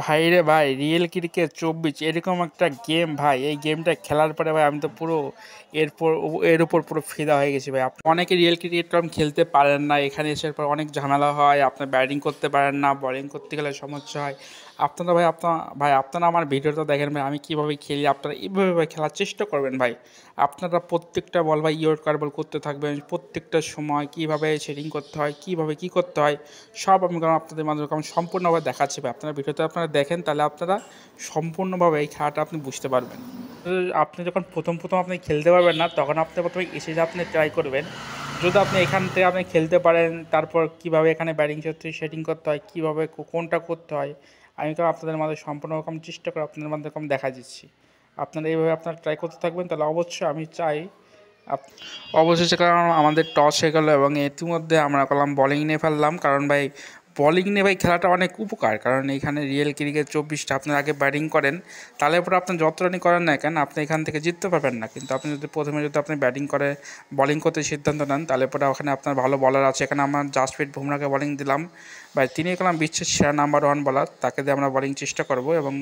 ভাই রে ভাই, রিয়েল ক্রিকেট 24 এরকম একটা গেম ভাই। এই গেমটা খেলার পরে ভাই আমি তো পুরো এরপর এর উপর পুরো ফিদা হয়ে গেছি ভাই। অনেকে রিয়েল ক্রিকেট খেলতে পারেন না, এখানে এসে পর অনেক ঝামেলা হয়, আপনার ব্যাটিং করতে পারেন না, বোলিং করতে গেলে সমস্যা হয়। আপনারা ভাই আপনারা আমার ভিডিওটা দেখেন ভাই, আমি কীভাবে খেলি, আপনারা এইভাবে ভাই খেলার চেষ্টা করবেন ভাই। আপনারা প্রত্যেকটা বল ভাই ইয়র্কার বল করতে থাকবেন, প্রত্যেকটা সময় কীভাবে সেটিং করতে হয়, কীভাবে কী করতে হয়, সব আমি আপনাদের মাধ্যমে আমি সম্পূর্ণভাবে দেখাচ্ছি ভাই। আপনারা ভিডিওতে আপনারা দেখেন, তাহলে আপনারা সম্পূর্ণভাবে এই খেলাটা আপনি বুঝতে পারবেন। আপনি যখন প্রথম আপনি খেলতে পারবেন না, তখন আপনি প্রথমে এসে যে আপনি ট্রাই করবেন। যদি আপনি এখান থেকে আপনি খেলতে পারেন, তারপর কীভাবে এখানে ব্যাটিং করতে সেটিং করতে হয়, কীভাবে কোনটা করতে হয়, আমি তো আপনাদের মাঝে সম্পূর্ণ রকম চেষ্টা করে আপনাদের মাধ্যমে দেখা দিচ্ছি। আপনারা এইভাবে আপনারা ট্রাই করতে থাকবেন, তাহলে অবশ্যই আমি চাই অবশেষে, কারণ আমাদের টস হয়ে গেলো এবং ইতিমধ্যে আমরা করলাম বলিং নিয়ে ফেললাম। কারণ ভাই বলিং নিয়ে ভাই খেলাটা অনেক উপকার, কারণ এইখানে রিয়েল ক্রিকেট 24টা আপনার আগে ব্যাটিং করেন, তাহলে পরে আপনি যত রানই করেন না কেন আপনি এখান থেকে জিততে পারবেন না। কিন্তু আপনি যদি প্রথমে আপনি ব্যাটিং করে বলিং করতে সিদ্ধান্ত নেন, তাহলে পরে ওখানে আপনার ভালো বলার আছে। এখানে আমরা জাসপ্রীত বুমরাহকে বলিং দিলাম ভাই, তিনি করলাম বিশ্বের সেরা নাম্বার 1 বলার, তাকে দিয়ে আমরা বলিং চেষ্টা করব এবং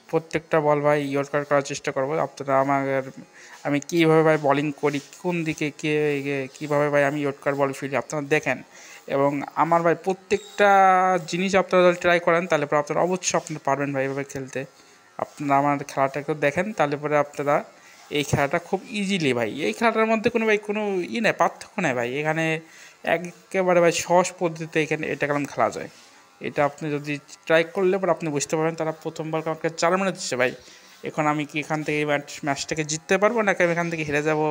প্রত্যেকটা বল ভাই ইয়র্কার করার চেষ্টা করব। আপনারা আমি কীভাবে ভাই বলিং করি, কোন দিকে কীভাবে ভাই আমি ইয়র্কার বল ফিরি আপনারা দেখেন। এবং আমার ভাই প্রত্যেকটা জিনিস আপনারা যদি ট্রাই করেন, তাহলে পরে আপনারা অবশ্যই আপনারা পারবেন ভাই এভাবে খেলতে। আপনারা আমার খেলাটাকে দেখেন, তাহলে পরে আপনারা এই খেলাটা খুব ইজিলি ভাই, এই খেলাটার মধ্যে কোনো ভাই কোনো নেই, পার্থক্য নেই ভাই। এখানে একেবারে ভাই সহজ পদ্ধতিতে এখানে এটা কেমন খেলা যায়, এটা আপনি যদি ট্রাই করলে পরে আপনি বুঝতে পারবেন। তারা প্রথমবার আমাকে 4 মিনিট দিচ্ছে ভাই, এখন আমি কি এখান থেকে এই ম্যাচটাকে জিততে পারবো নাকি আমি এখান থেকে হেরে যাব,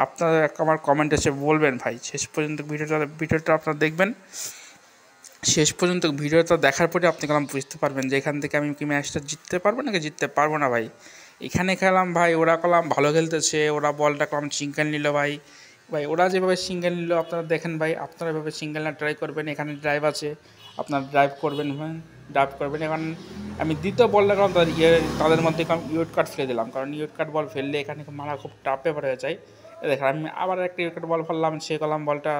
আপনারা আমার কমেন্ট এসে বলবেন ভাই। শেষ পর্যন্ত ভিডিওটা আপনারা দেখবেন, শেষ পর্যন্ত ভিডিওটা দেখার পরে আপনি কলম বুঝতে পারবেন যে এখান থেকে আমি কি ম্যাচটা জিততে পারবো নাকি জিততে পারবো না ভাই। এখানে খেলাম ভাই, ওরা কলাম ভালো খেলতেছে, ওরা বলটা কলাম সিঙ্গেল নিল ভাই। ভাই ওরা যেভাবে সিঙ্গেল নিল আপনারা দেখেন ভাই, আপনারা এভাবে সিঙ্গেল না ট্রাই করবেন। এখানে ড্রাইভ আছে, আপনার ড্রাইভ করবেন ভাই, ড্রাইভ করবেন। এখন আমি দ্বিতীয় বলটা করলাম তাদের মধ্যে ইউট কাট ফেলে দিলাম, কারণ ইউট কাট বল ফেললে এখানে মারা খুব টাফ ব্যাপার হয়ে যায়। দেখেন আমি আবার একটা ইউট কাট বল ফেললাম, সে কলাম বলটা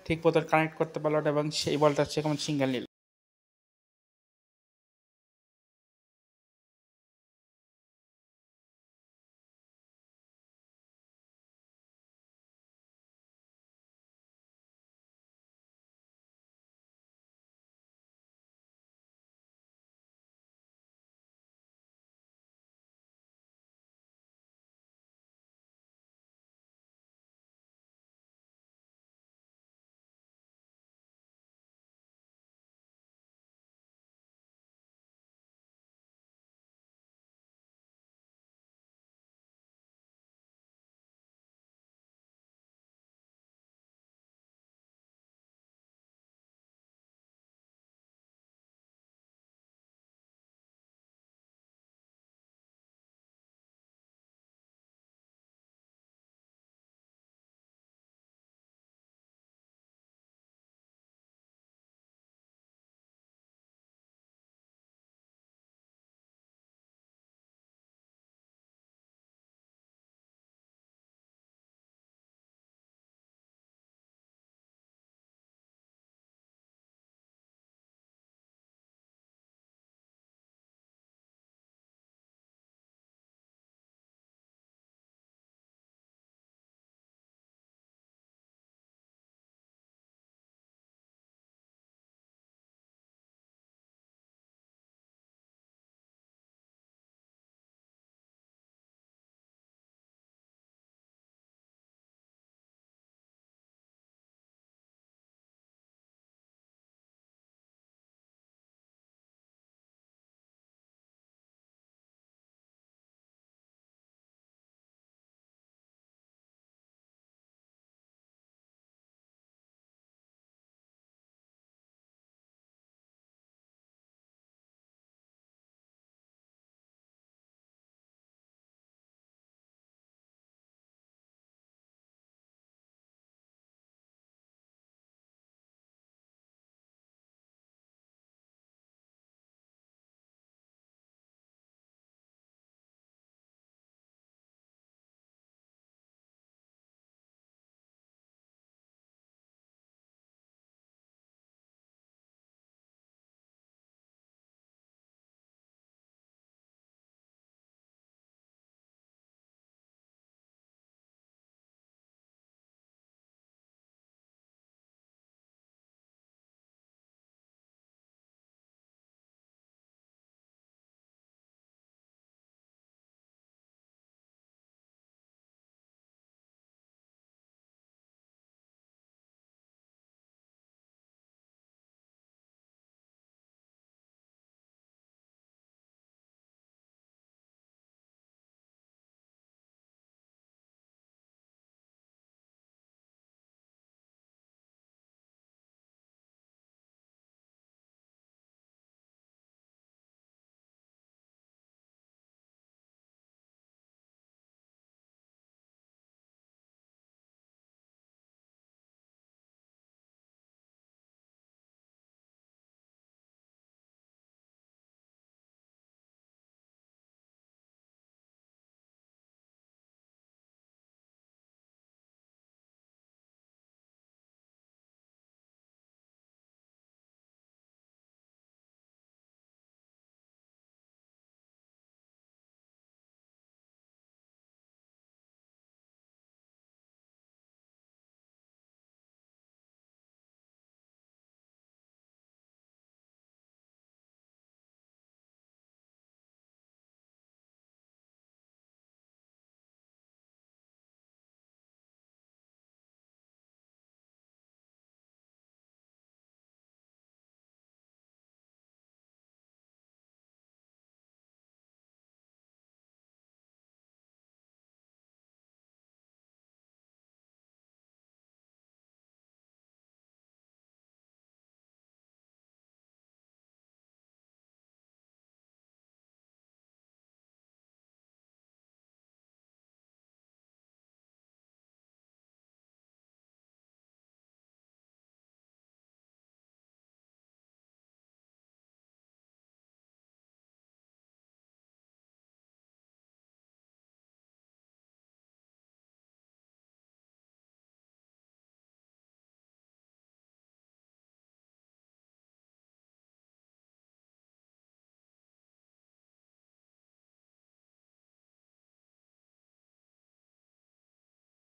ঠিক মতো কানেক্ট করতে পারলো না এবং সেই বলটা সে কেমন সিঙ্গেল নিল।